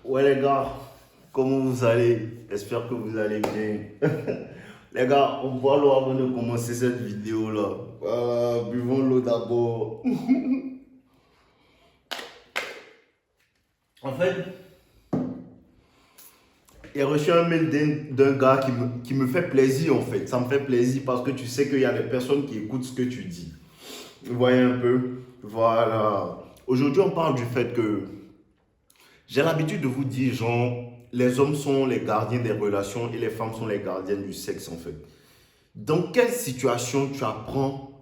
Ouais les gars, comment vous allez? J'espère que vous allez bien. Les gars, on boit l'eau avant de commencer cette vidéo là. Buvons l'eau d'abord. En fait, j'ai reçu un mail d'un gars qui me fait plaisir en fait. Ça me fait plaisir parce que tu sais qu'il y a des personnes qui écoutent ce que tu dis. Vous voyez un peu? Voilà. Aujourd'hui, on parle du fait que j'ai l'habitude de vous dire, genre, les hommes sont les gardiens des relations et les femmes sont les gardiennes du sexe, en fait. Dans quelle situation tu apprends,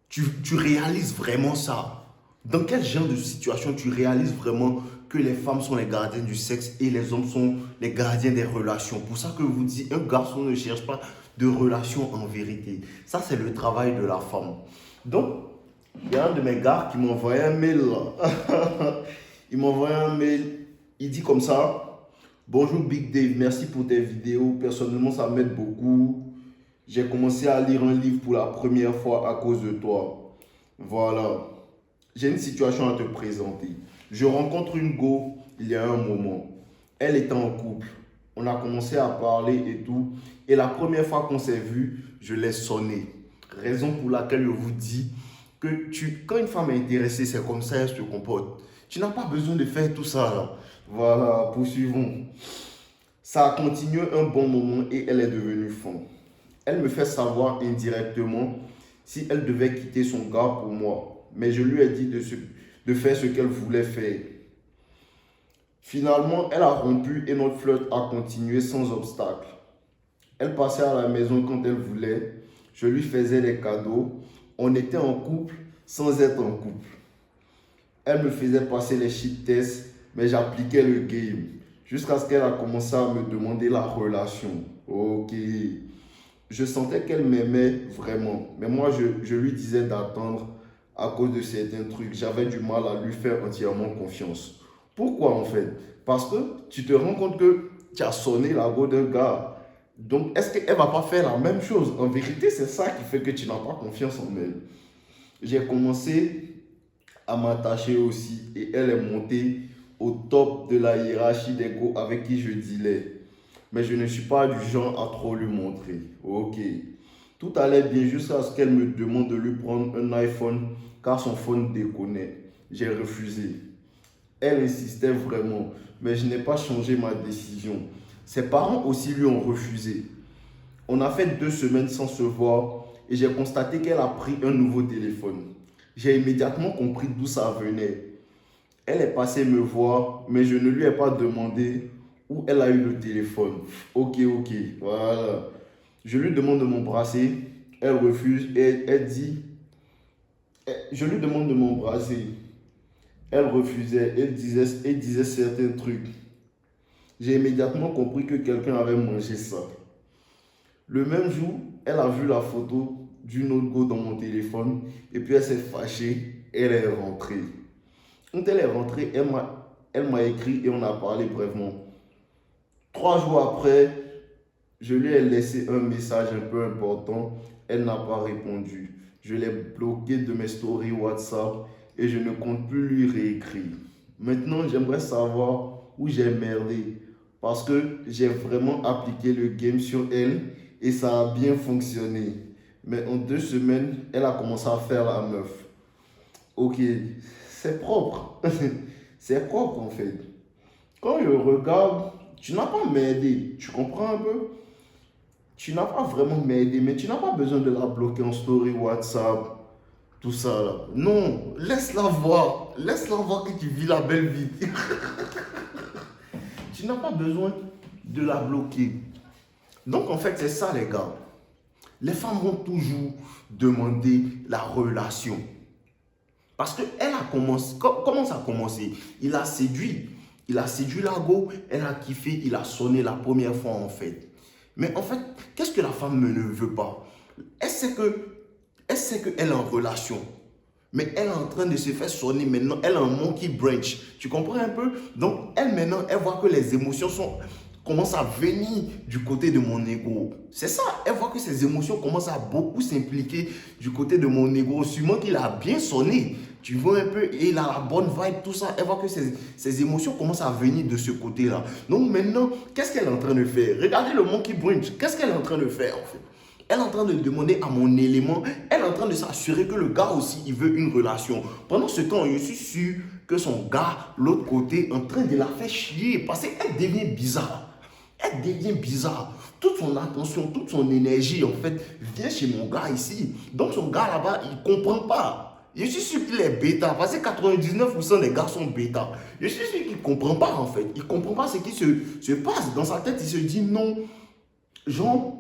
tu réalises vraiment ça? Dans quel genre de situation tu réalises vraiment que les femmes sont les gardiennes du sexe et les hommes sont les gardiens des relations? Pour ça que je vous dis, un garçon ne cherche pas de relation en vérité. Ça, c'est le travail de la femme. Donc, il y a un de mes gars qui m'a envoyé un mail là. Il m'a envoyé un mail. Il dit comme ça: Bonjour Big Dave, merci pour tes vidéos. Personnellement, ça m'aide beaucoup. J'ai commencé à lire un livre pour la première fois à cause de toi. Voilà. J'ai une situation à te présenter. Je rencontre une go il y a un moment. Elle était en couple. On a commencé à parler et tout. Et la première fois qu'on s'est vu, je l'ai sonné. Raison pour laquelle je vous dis que quand une femme est intéressée, c'est comme ça elle se comporte. Tu n'as pas besoin de faire tout ça là. Voilà, poursuivons. Ça a continué un bon moment et elle est devenue femme. Elle me fait savoir indirectement si elle devait quitter son gars pour moi. Mais je lui ai dit de faire ce qu'elle voulait faire. Finalement, elle a rompu et notre flirt a continué sans obstacle. Elle passait à la maison quand elle voulait. Je lui faisais des cadeaux. On était en couple sans être en couple. Elle me faisait passer les shit tests, mais j'appliquais le game. Jusqu'à ce qu'elle a commencé à me demander la relation. Ok. Je sentais qu'elle m'aimait vraiment. Mais moi, je lui disais d'attendre à cause de certains trucs. J'avais du mal à lui faire entièrement confiance. Pourquoi en fait? Parce que tu te rends compte que tu as sonné la go d'un gars. Donc, est-ce qu'elle ne va pas faire la même chose? En vérité, c'est ça qui fait que tu n'as pas confiance en elle. J'ai commencé à m'attacher aussi et elle est montée au top de la hiérarchie des go avec qui je dealais. Mais je ne suis pas du genre à trop lui montrer. Ok. Tout allait bien jusqu'à ce qu'elle me demande de lui prendre un iPhone car son phone déconnait. J'ai refusé. Elle insistait vraiment, mais je n'ai pas changé ma décision. Ses parents aussi lui ont refusé. On a fait 2 semaines sans se voir et j'ai constaté qu'elle a pris un nouveau téléphone. J'ai immédiatement compris d'où ça venait. Elle est passée me voir, mais je ne lui ai pas demandé où elle a eu le téléphone. Ok, ok, voilà. Je lui demande de m'embrasser, elle refuse et elle dit, je lui demande de m'embrasser. Elle refusait, elle disait certains trucs. J'ai immédiatement compris que quelqu'un avait mangé ça. Le même jour, elle a vu la photo d'une autre go dans mon téléphone et puis elle s'est fâchée, elle est rentrée. Quand elle est rentrée, elle m'a écrit et on a parlé brièvement. 3 jours après, je lui ai laissé un message un peu important. Elle n'a pas répondu. Je l'ai bloqué de mes stories WhatsApp et je ne compte plus lui réécrire. Maintenant, j'aimerais savoir où j'ai merdé parce que j'ai vraiment appliqué le game sur elle et ça a bien fonctionné. Mais en 2 semaines, elle a commencé à faire la meuf. Ok, c'est propre. C'est propre en fait. Quand je regarde, tu n'as pas m'aider. Tu comprends un peu? Tu n'as pas vraiment m'aider, mais tu n'as pas besoin de la bloquer en story WhatsApp, tout ça là. Non, laisse-la voir. Laisse-la voir que tu vis la belle vie. Tu n'as pas besoin de la bloquer. Donc en fait, c'est ça les gars. Les femmes vont toujours demander la relation. Parce qu'elle a commencé, comment ça a commencé? Il a séduit. Il a séduit la go, elle a kiffé, il a sonné la première fois en fait. Mais en fait, qu'est-ce que la femme ne veut pas? Elle sait qu'elle est en relation. Mais elle est en train de se faire sonner maintenant. Elle a un monkey branch. Tu comprends un peu? Donc, elle maintenant, elle voit que les émotions commencent à venir du côté de mon ego. C'est ça. Elle voit que ces émotions commencent à beaucoup s'impliquer du côté de mon ego. Sûrement qu'il a bien sonné. tu vois un peu, et il a la bonne vibe, tout ça. Elle voit que ses émotions commencent à venir de ce côté-là. Donc maintenant, qu'est-ce qu'elle est en train de faire? Regardez le monkey branch. Qu'est-ce qu'elle est en train de faire en fait? Elle est en train de demander à mon élément, elle est en train de s'assurer que le gars aussi, il veut une relation. Pendant ce temps, je suis sûr que son gars, l'autre côté, est en train de la faire chier parce qu'elle devient bizarre. Elle devient bizarre. Toute son attention, toute son énergie, en fait, vient chez mon gars ici. Donc son gars là-bas, il ne comprend pas. Je suis sûr qu'il est bêta, parce que 99% des gars sont bêta. Je suis sûr qu'il ne comprend pas, en fait. Il ne comprend pas ce qui se passe. Dans sa tête, il se dit non. Genre,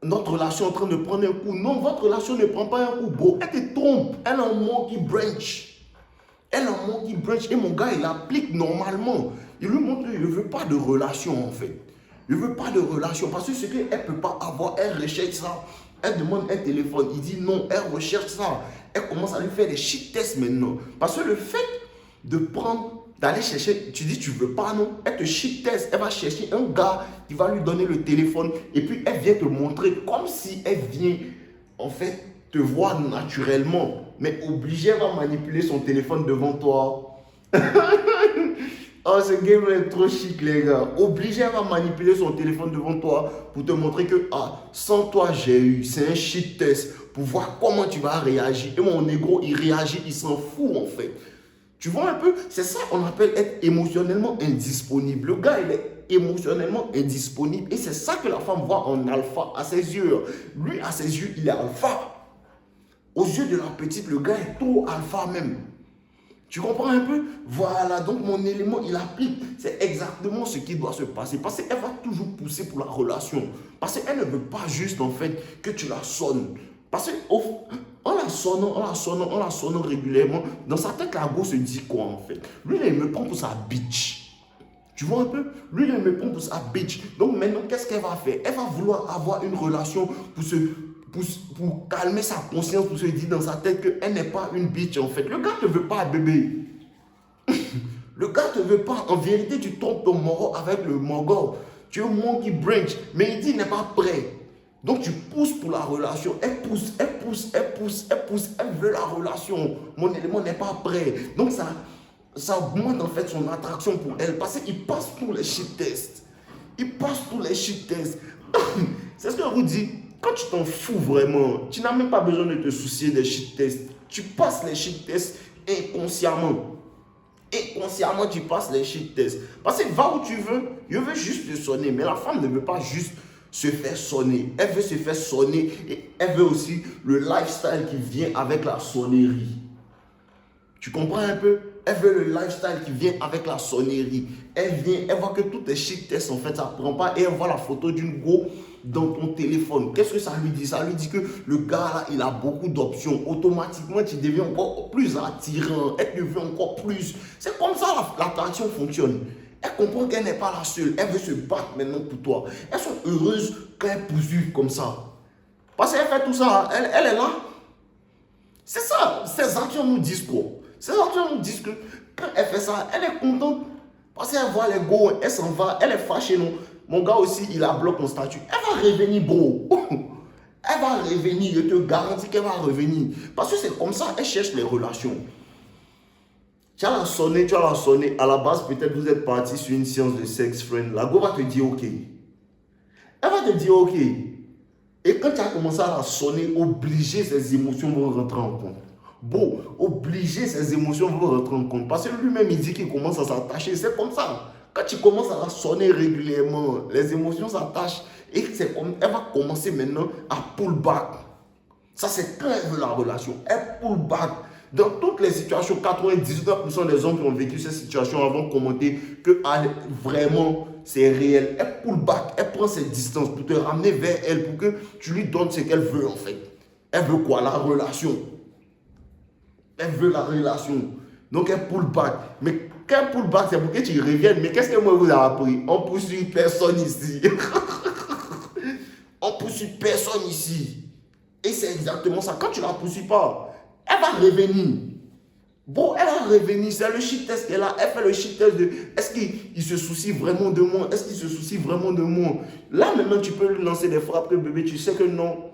notre relation est en train de prendre un coup. Non, votre relation ne prend pas un coup, bro. Elle te trompe. Elle a un monkey branch. Elle a un monkey branch. Et mon gars, il applique normalement. Il lui montre qu'il ne veut pas de relation, en fait. Il ne veut pas de relation. Parce que ce qu'elle ne peut pas avoir, elle recherche ça. Elle demande un téléphone. Il dit non, elle recherche ça. Elle commence à lui faire des shit tests maintenant. Parce que le fait de prendre, d'aller chercher, tu dis tu veux pas, non? Elle te shit test. Elle va chercher un gars qui va lui donner le téléphone. Et puis elle vient te montrer comme si elle vient, en fait, te voir naturellement. Mais obligée, elle va manipuler son téléphone devant toi. Oh, ce game est trop chic, les gars. Obligé, elle va manipuler son téléphone devant toi pour te montrer que, ah, sans toi, j'ai eu. C'est un shit test pour voir comment tu vas réagir. Et mon négro, il réagit, il s'en fout, en fait. Tu vois un peu? C'est ça qu'on appelle être émotionnellement indisponible. Le gars, il est émotionnellement indisponible. Et c'est ça que la femme voit en alpha à ses yeux. Lui, à ses yeux, il est alpha. Aux yeux de la petite, le gars est trop alpha même. Tu comprends un peu? Voilà, donc mon élément, il applique. C'est exactement ce qui doit se passer. Parce qu'elle va toujours pousser pour la relation. Parce qu'elle ne veut pas juste, en fait, que tu la sonnes. Parce qu'en la sonnant régulièrement, dans sa tête, la go se dit quoi, en fait? Lui, il me prend pour sa bitch. Tu vois un peu? Lui, il me prend pour sa bitch. Donc maintenant, qu'est-ce qu'elle va faire? Elle va vouloir avoir une relation pour calmer sa conscience, pour se dire dans sa tête qu'elle n'est pas une bitch en fait. Le gars ne te veut pas, bébé. Le gars ne te veut pas. En vérité, tu trompes ton moro avec le mogol. Tu es un monkey branch, mais il dit qu'il n'est pas prêt. Donc tu pousses pour la relation. Elle pousse. Elle veut la relation. Mon élément n'est pas prêt. Donc ça augmente en fait son attraction pour elle. Parce qu'il passe tous les shit tests. Il passe tous les shit tests. C'est ce que je vous dis. Quand tu t'en fous vraiment, tu n'as même pas besoin de te soucier des shit tests. Tu passes les shit tests inconsciemment. Inconsciemment, tu passes les shit tests. Parce que va où tu veux, je veux juste te sonner. Mais la femme ne veut pas juste se faire sonner. Elle veut se faire sonner et elle veut aussi le lifestyle qui vient avec la sonnerie. Tu comprends un peu? Elle veut le lifestyle qui vient avec la sonnerie. Elle voit que tout est shit test en fait, ça ne prend pas. Et elle voit la photo d'une go dans ton téléphone. Qu'est-ce que ça lui dit? Ça lui dit que le gars là, il a beaucoup d'options. Automatiquement, tu deviens encore plus attirant. Elle te veut encore plus. C'est comme ça l'attraction fonctionne. Elle comprend qu'elle n'est pas la seule. Elle veut se battre maintenant pour toi. Elles sont heureuses quand elles poursuivent comme ça. Parce qu'elle fait tout ça, elle est là. C'est ça. Ces actions nous disent quoi? Ces actions nous disent que quand elle fait ça, elle est contente. Parce qu'elle voit les go, elle s'en va, elle est fâchée. Non? Mon gars aussi, il a bloqué mon statut. Elle va revenir, bro. Elle va revenir, je te garantis qu'elle va revenir. Parce que c'est comme ça, elle cherche les relations. Tu vas la sonner. À la base, peut-être vous êtes parti sur une séance de sex friend. La go va te dire OK. Elle va te dire OK. Et quand tu as commencé à la sonner, obligé, ses émotions vont rentrer en compte. Bon, obligé, ses émotions vont rentrer en compte. Parce que lui-même, il dit qu'il commence à s'attacher. C'est comme ça. Quand tu commences à la sonner régulièrement, les émotions s'attachent. Et elle va commencer maintenant à pull back. Ça, c'est quand elle veut la relation. Elle pull back. Dans toutes les situations, 99% des hommes qui ont vécu cette situation avant commenter que vraiment c'est réel. Elle pull back, elle prend ses distances pour te ramener vers elle, pour que tu lui donnes ce qu'elle veut en fait. Elle veut quoi? La relation. Elle veut la relation. Donc elle pull back. Mais quand elle pull back, c'est pour que tu reviennes. Mais qu'est-ce que moi vous avez appris? On ne poursuit personne ici. On ne poursuit personne ici. Et c'est exactement ça. Quand tu ne la poursuis pas, elle va revenir. Bon, elle va revenir. C'est le shit test qu'elle a. Elle fait le shit test de est-ce qu'il se soucie vraiment de moi? Est-ce qu'il se soucie vraiment de moi? Là, maintenant, tu peux lui lancer des frappes que bébé, tu sais que non,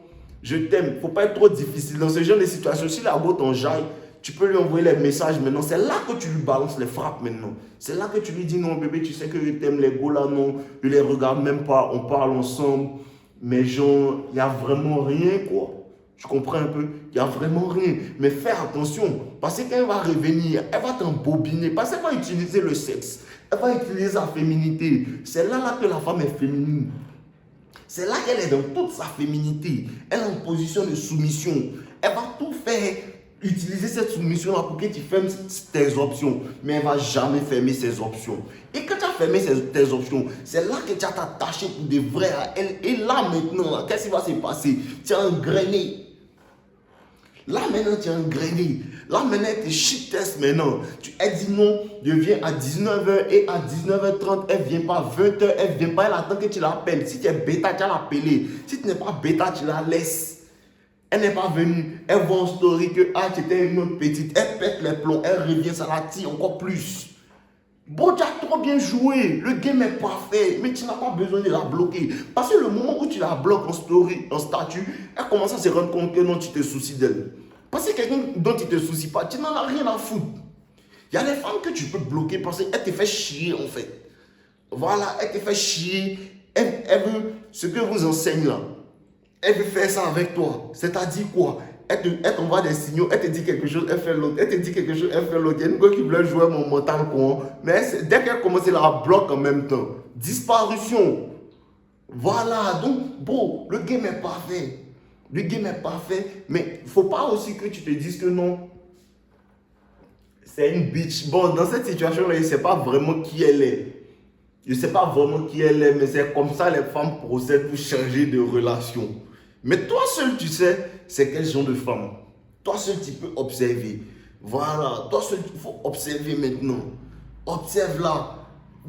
je t'aime. Il ne faut pas être trop difficile. Dans ce genre de situation, si la go t'enjaille, Tu peux lui envoyer les messages maintenant. C'est là que tu lui balances les frappes maintenant. C'est là que tu lui dis non bébé, tu sais que je t'aime, les go là non, je les regarde même pas, on parle ensemble. Mais genre, il n'y a vraiment rien quoi. Tu comprends un peu? Il n'y a vraiment rien. Mais fais attention. Parce que quand elle va revenir, elle va t'embobiner. Parce qu'elle va utiliser le sexe. Elle va utiliser sa féminité. C'est là que la femme est féminine. C'est là qu'elle est dans toute sa féminité. Elle est en position de soumission. Elle va tout faire, utiliser cette soumission-là pour que tu fermes tes options. Mais elle ne va jamais fermer ses options. Et quand tu as fermé tes options, c'est là que tu as t'attaché pour de vrai à elle. Et là maintenant, qu'est-ce qui va se passer? Tu as engrainé. Là maintenant, tu es engrainé. Là maintenant, tu shit test maintenant. Elle dit non, je viens à 19h et à 19h30, elle ne vient pas. 20h, elle ne vient pas. Elle attend que tu l'appelles. Si tu es bêta, tu vas l'appeler. Si tu n'es pas bêta, tu la laisses. Elle n'est pas venue. Elle voit en story que tu étais une autre petite. Elle pète les plombs. Elle revient, ça la tire encore plus. Bon, tu as trop bien joué. Le game est parfait. Mais tu n'as pas besoin de la bloquer. Parce que le moment où tu la bloques en story, en statut, elle commence à se rendre compte que non, tu te soucies d'elle. Parce que quelqu'un dont tu ne te soucies pas, tu n'en as rien à foutre. Il y a des femmes que tu peux bloquer parce qu'elles te font chier en fait. Voilà, elle te fait chier. Elle veut ce que vous enseigne là. Elle veut faire ça avec toi. C'est-à-dire quoi? Elle t'envoie des signaux, elle te dit quelque chose, elle fait l'autre. Elle te dit quelque chose, elle fait l'autre. Il y a une gueule qui voulait jouer mon mental con. Mais dès qu'elle commence, elle la bloque en même temps. Disparition. Voilà. Donc, bon, le game est parfait. Le game est parfait. Mais il ne faut pas aussi que tu te dises que non. C'est une bitch. Bon, dans cette situation-là, je ne sais pas vraiment qui elle est. Je ne sais pas vraiment qui elle est, mais c'est comme ça les femmes procèdent pour changer de relation. Mais toi seul, tu sais, c'est quel genre de femme. Toi seul, tu peux observer. Voilà, toi seul, il faut observer maintenant. Observe-la.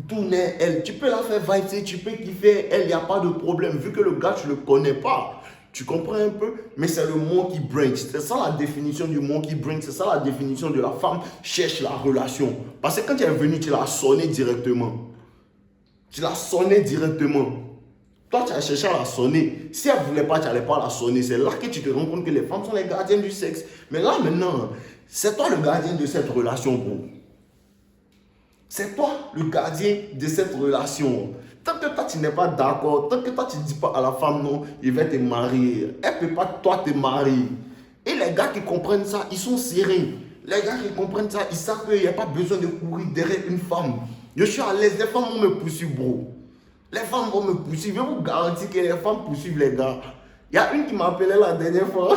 Tournez elle. Tu peux la faire vibrer, tu peux kiffer elle, il n'y a pas de problème. Vu que le gars, tu ne le connais pas. Tu comprends un peu? Mais c'est le monkey brain. C'est ça la définition du monkey brain. C'est ça la définition de la femme cherche la relation. Parce que quand tu es venu, tu l'as sonné directement. Tu l'as sonné directement. Toi, tu as cherché à la sonner. Si elle ne voulait pas, tu n'allais pas la sonner. C'est là que tu te rends compte que les femmes sont les gardiennes du sexe. Mais là, maintenant, c'est toi le gardien de cette relation, bro. C'est toi le gardien de cette relation. Tant que toi, tu n'es pas d'accord, tant que toi, tu ne dis pas à la femme, non, il va te marier. Elle ne peut pas, toi, te marier. Et les gars qui comprennent ça, ils sont sereins. Les gars qui comprennent ça, ils savent qu'il n'y a pas besoin de courir derrière une femme. Je suis à l'aise, les femmes vont me poursuivre, bro. Les femmes vont me poursuivre. Je vous garantis que les femmes poursuivent les gars. Il y a une qui m'appelait la dernière fois.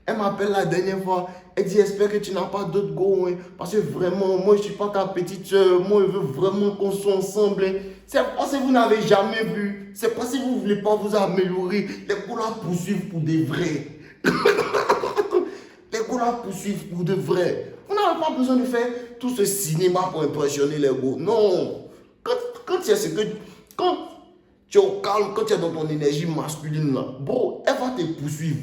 Elle m'appelle la dernière fois. Elle dit, j'espère que tu n'as pas d'autres go. Hein, parce que vraiment, moi, je ne suis pas ta petite soeur. Moi, je veux vraiment qu'on soit ensemble. Hein. C'est parce que vous n'avez jamais vu. C'est parce que vous ne voulez pas vous améliorer. Les gars la poursuivent pour de vrai. Les gars la poursuivent pour de vrai. On n'a pas besoin de faire tout ce cinéma pour impressionner les gars. Non. Quand tu es quand tu es au calme, quand tu es dans ton énergie masculine, là, bro, elle va te poursuivre.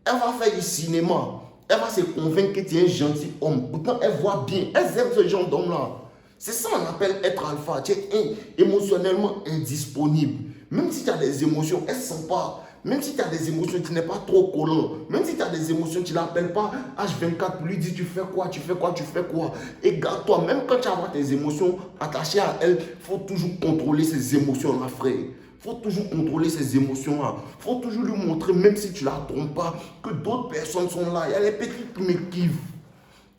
Elle va faire du cinéma. Elle va se convaincre que tu es un gentil homme. Pourtant, elle voit bien. Elle aime ce genre d'homme-là. C'est ça qu'on appelle être alpha. Tu es émotionnellement indisponible. Même si tu as des émotions, elle ne sent pas. Même si tu as des émotions, tu n'es pas trop collant. Même si tu as des émotions, tu ne l'appelles pas H24 pour lui dire tu fais quoi, tu fais quoi, tu fais quoi. Et garde-toi, même quand tu as tes émotions attachées à elle, il faut toujours contrôler ces émotions-là, frère. Il faut toujours contrôler ces émotions-là. Il faut toujours lui montrer, même si tu ne la trompes pas, que d'autres personnes sont là. Il y a les petites qui me kiffent.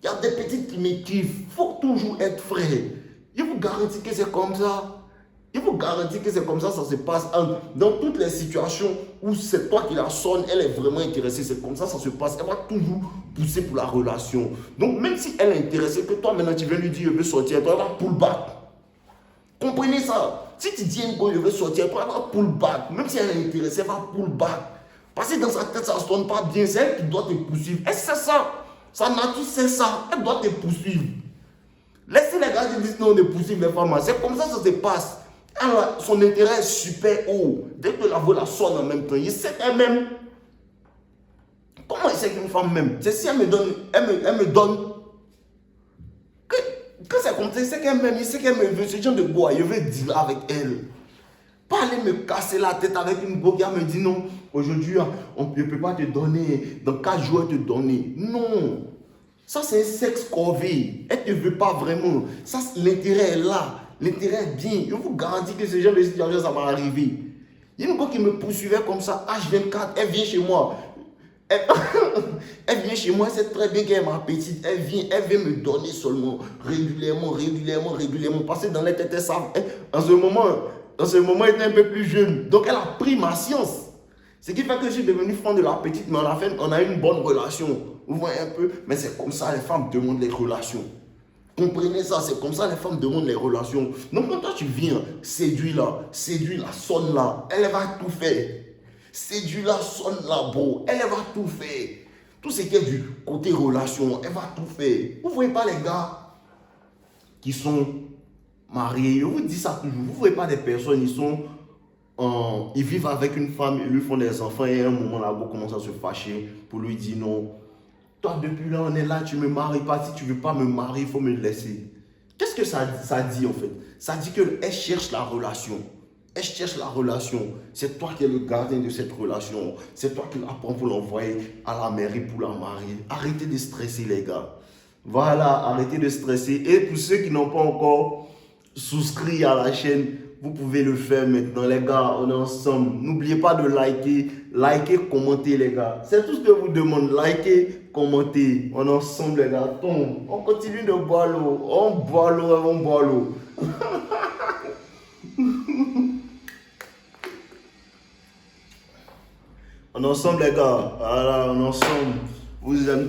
Il y a des petites qui me kiffent. Il faut toujours être frais. Je vous garantis que c'est comme ça. Je vous garantis que c'est comme ça, ça se passe. Dans toutes les situations où c'est toi qui la sonne, elle est vraiment intéressée. C'est comme ça, ça se passe. Elle va toujours pousser pour la relation. Donc, même si elle est intéressée, que toi maintenant tu viens lui dire, je veux sortir, toi, elle va pull back. Comprenez ça? Si tu dis un gars, je veux sortir, toi, elle va pull back. Même si elle est intéressée, elle va pull back. Parce que dans sa tête, ça ne sonne pas bien. C'est elle qui doit te poursuivre. Elle sait ça. Sa nature, c'est ça. Elle doit te poursuivre. Laissez les gars qui disent non, on ne poursuivre les femmes. C'est comme ça se passe. Alors, son intérêt est super haut. Dès que la voix la sonne en même temps, il sait qu'elle-même. Comment il sait qu'une femme m'aime? C'est si elle me donne, elle me donne. Que c'est comme ça, il sait qu'elle m'aime, il sait qu'elle me veut. Ce genre de bois, je veux dealer avec elle. Pas aller me casser la tête avec une go qui me dit non. Aujourd'hui, on ne peut pas te donner, dans 4 jours, te donner. Non. Ça, c'est un sexe corvé. Elle ne te veut pas vraiment. Ça, l'intérêt est là. L'intérêt est bien. Je vous garantis que ce genre de situation, ça va arriver. Il y a une fois qui me poursuivait comme ça, H24, elle vient chez moi. Elle vient chez moi, elle sait très bien qu'elle est ma petite. Elle vient me donner seulement, régulièrement. Parce que dans les têtes, ça, en ce moment, elle était un peu plus jeune. Donc, elle a pris ma science. Ce qui fait que je suis devenu fan de la petite, mais on a eu une bonne relation. Vous voyez un peu? Mais c'est comme ça, les femmes demandent les relations. Comprenez ça, c'est comme ça les femmes demandent les relations. Donc quand toi tu viens, séduis-la, sonne-la, elle va tout faire. Séduis-la, sonne-la, bro, elle va tout faire. Tout ce qui est du côté relation, elle va tout faire. Vous ne voyez pas les gars qui sont mariés, je vous dis ça toujours, vous ne voyez pas des personnes, ils vivent avec une femme, ils lui font des enfants et à un moment là, vous commencent à se fâcher pour lui dire non. Toi, depuis là, on est là, tu ne me maries pas. Si tu ne veux pas me marier, il faut me laisser. Qu'est-ce que ça dit en fait? Ça dit qu'elle cherche la relation. Elle cherche la relation. C'est toi qui es le gardien de cette relation. C'est toi qui la prends pour l'envoyer à la mairie pour la marier. Arrêtez de stresser les gars. Voilà, arrêtez de stresser. Et pour ceux qui n'ont pas encore souscrit à la chaîne, vous pouvez le faire maintenant, les gars, on est ensemble. N'oubliez pas de liker, commenter, les gars. C'est tout ce que je vous demande, liker, commenter. On est ensemble, les gars. On continue de boire l'eau. On boit l'eau. On est ensemble, les gars. Voilà, on est ensemble. Vous aimez.